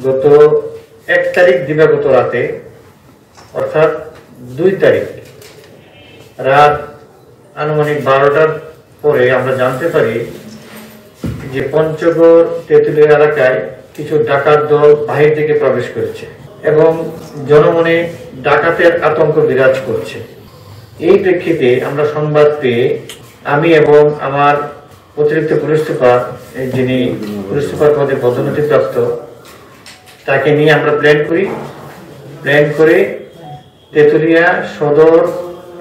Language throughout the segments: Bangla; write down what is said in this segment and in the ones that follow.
গত 1 তারিখ দিবাগত রাতে অর্থাৎ 2 তারিখ রাত আনুমানিক 12টার পরে আমরা জানতে পারি যে পঞ্চগড় তেঁতুলিয়া এলাকায় কিছু ডাকাত দল বাহির থেকে প্রবেশ করেছে এবং জনমনে ডাকাতের আতঙ্ক বিরাজ করছে। এই প্রেক্ষিতে আমরা সংবাদ পেয়ে আমি এবং আমার অতিরিক্ত পুলিশ সুপার, যিনি পুলিশ সুপার পদে পদোন্নতিপ্রাপ্ত, তাকে নিয়ে আমরা প্ল্যান করে তেঁতুলিয়া সদর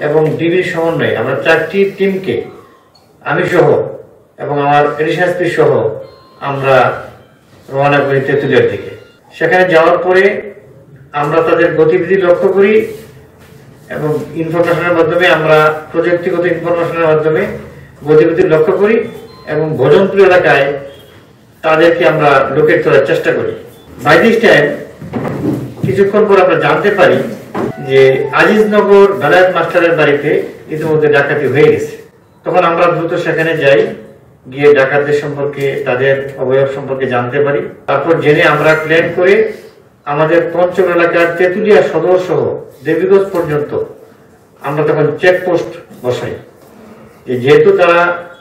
এবং ডিবির সমন্বয়ে আমরা 4টি টিমকে আমি সহ এবং আমার এডিশনাল এসপি সহ আমরা রওনা করি তেঁতুলিয়ার দিকে। সেখানে যাওয়ার পরে আমরা তাদের গতিবিধি লক্ষ্য করি এবং ইনফরমেশনের মাধ্যমে আমরা প্রযুক্তিগত ইনফরমেশনের মাধ্যমে গতিবিধি লক্ষ্য করি এবং ভোজনপুর এলাকায় তাদেরকে আমরা লোকেট করার চেষ্টা করি। বাই দিস টাইম কিছুক্ষণ পর আমরা জানতে পারি যে আজিজনগর বেলায়েত মাস্টারের বাড়িতে ইতিমধ্যে ডাকাতি হয়ে গেছে। তখন আমরা দ্রুত সেখানে যাই, গিয়ে ডাকাতদের সম্পর্কে, তাদের অবয়ব সম্পর্কে জানতে পারি। তারপর জেনে আমরা প্ল্যান করে আমাদের পঞ্চগড় এলাকার তেঁতুলিয়া সদর সহ দেবীগঞ্জ পর্যন্ত আমরা তখন চেকপোস্ট বসাই, যেহেতু তারা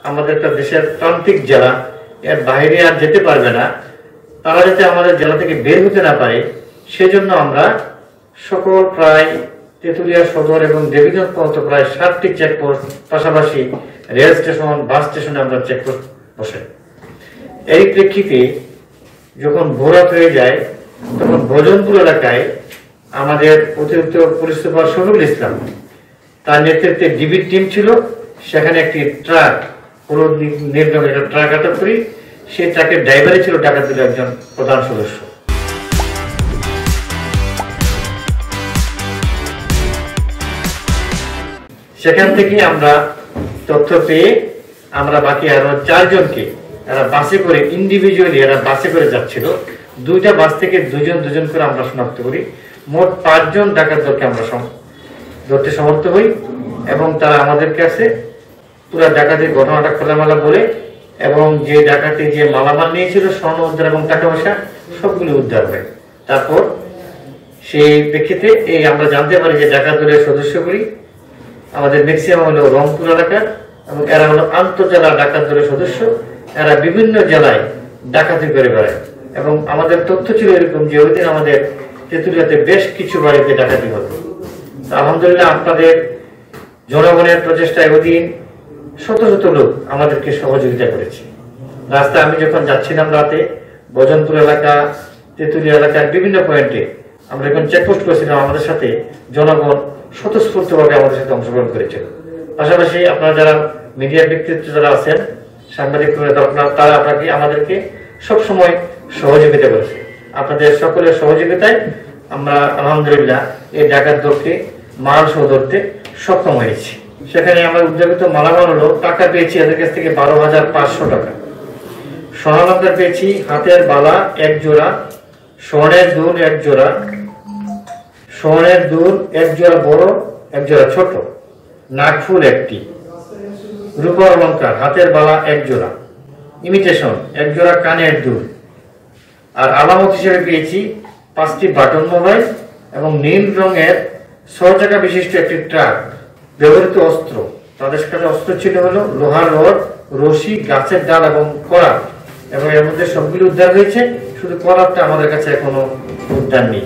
আমাদের একটা দেশের প্রান্তিক জেলা, এর বাইরে আর যেতে পারবে না, তারা যাতে আমাদের জেলা থেকে বের হতে না পারে সেজন্য আমরা সকল প্রায় তেঁতুলিয়া সদর এবং দেবীগঞ্জ পর্যন্ত প্রায় 7টি চেকপোস্ট, পাশাপাশি রেল স্টেশন, বাস স্টেশনে আমরা চেকপোস্ট বসাই। এই প্রেক্ষিতে যখন ভোরাত হয়ে যায় তখন ভোজনপুর এলাকায় আমাদের অতিরিক্ত পুলিশ সুপার শফিকুল ইসলাম, তার নেতৃত্বে ডিবির টিম ছিল, সেখানে একটি ট্রাক, পুরো নীল রঙের ট্রাক আটক করি। সেই ট্রাকের ড্রাইভারই ছিল ডাকাতদের একজন প্রধান সদস্য। সেখান থেকে আমরা তথ্য পেয়ে আমরা বাকি আরো 4 জনকে, এরা বাসে করে ইন্ডিভিজুয়ালি এরা বাসে করে যাচ্ছিল, 2টা বাস থেকে 2 জন করে আমরা শনাক্ত করি। মোট 5 জন ডাকাত দলকে আমরা ধরতে সমর্থ হই এবং তারা আমাদের কাছে পুরো ডাকাতির ঘটনাটা খোলামেলা বলে এবং যে ডাকাতি যে মালামাল নিয়েছিল, স্বর্ণ উদ্ধার এবং টাকা পয়সা সবগুলো উদ্ধার হয়। তারপর সেই প্রেক্ষিতে এই আমরা জানতে পারি যে ডাকাত দলের সদস্যগুলি আমাদের ম্যাক্সিমাম হলো রংপুর এলাকার এবং এরা হলো আন্তঃজেলা ডাকাত দলের সদস্য। এরা বিভিন্ন জেলায় ডাকাতি করে বেড়ায় এবং আমাদের তথ্য ছিল এরকম যে ওই দিন আমাদের তেঁতুলিয়াতে বেশ কিছু বাড়িতে ডাকাতি হতো। আলহামদুলিল্লাহ আপনাদের জনগণের প্রচেষ্টায় ওই দিন শত শত লোক আমাদেরকে সহযোগিতা করেছে। রাস্তায় আমি যখন যাচ্ছিলাম রাতে ভোজনপুর এলাকা, তেঁতুলিয়া এলাকার বিভিন্ন পয়েন্টে আমরা যখন চেকপোস্ট করেছিলাম, আমাদের সাথে জনগণ স্বতঃস্ফূর্তভাবে আমাদের সাথে অংশগ্রহণ করেছিল। পাশাপাশি আপনারা যারা মিডিয়া ব্যক্তিত্ব যারা আছেন, সাংবাদিক, তারা আপনাকে আমাদেরকে সবসময় সহযোগিতা করেছে। আপনাদের সকলের সহযোগিতায় আমরা আলহামদুলিল্লাহ এই ডাকাত দলকে মাল সহ ধরতে সক্ষম হয়েছি। সেখানে আমরা উদ্যোগিত মালামাল হলো টাকা পেয়েছি এদের কাছ থেকে 12,500 টাকা, স্বর্ণালঙ্কার পেয়েছি, হাতের বালা 1 জোড়া, স্বর্ণের দুল 1 জোড়া, স্বর্ণের দুল 1 জোড়া বড়, 1 জোড়া ছোট, নাকফুল 1টি, রূপার অলঙ্কার, হাতের বালা 1 জোড়া, ইমিটেশন 1 জোড়া কানের দুল, আর আলামত হিসেবে পেয়েছি 5টি বাটন মোবাইল এবং নীল রঙের 6 চাকা বিশিষ্ট একটি ট্রাক। ব্যবহৃত অস্ত্র, তাদের কাছে অস্ত্র ছিল হলো লোহার রড, রশি, গাছের ডাল এবং করাত, এবং এর মধ্যে সবগুলো উদ্ধার হয়েছে, শুধু করাতটা আমাদের কাছে এখনো উদ্ধার নেই।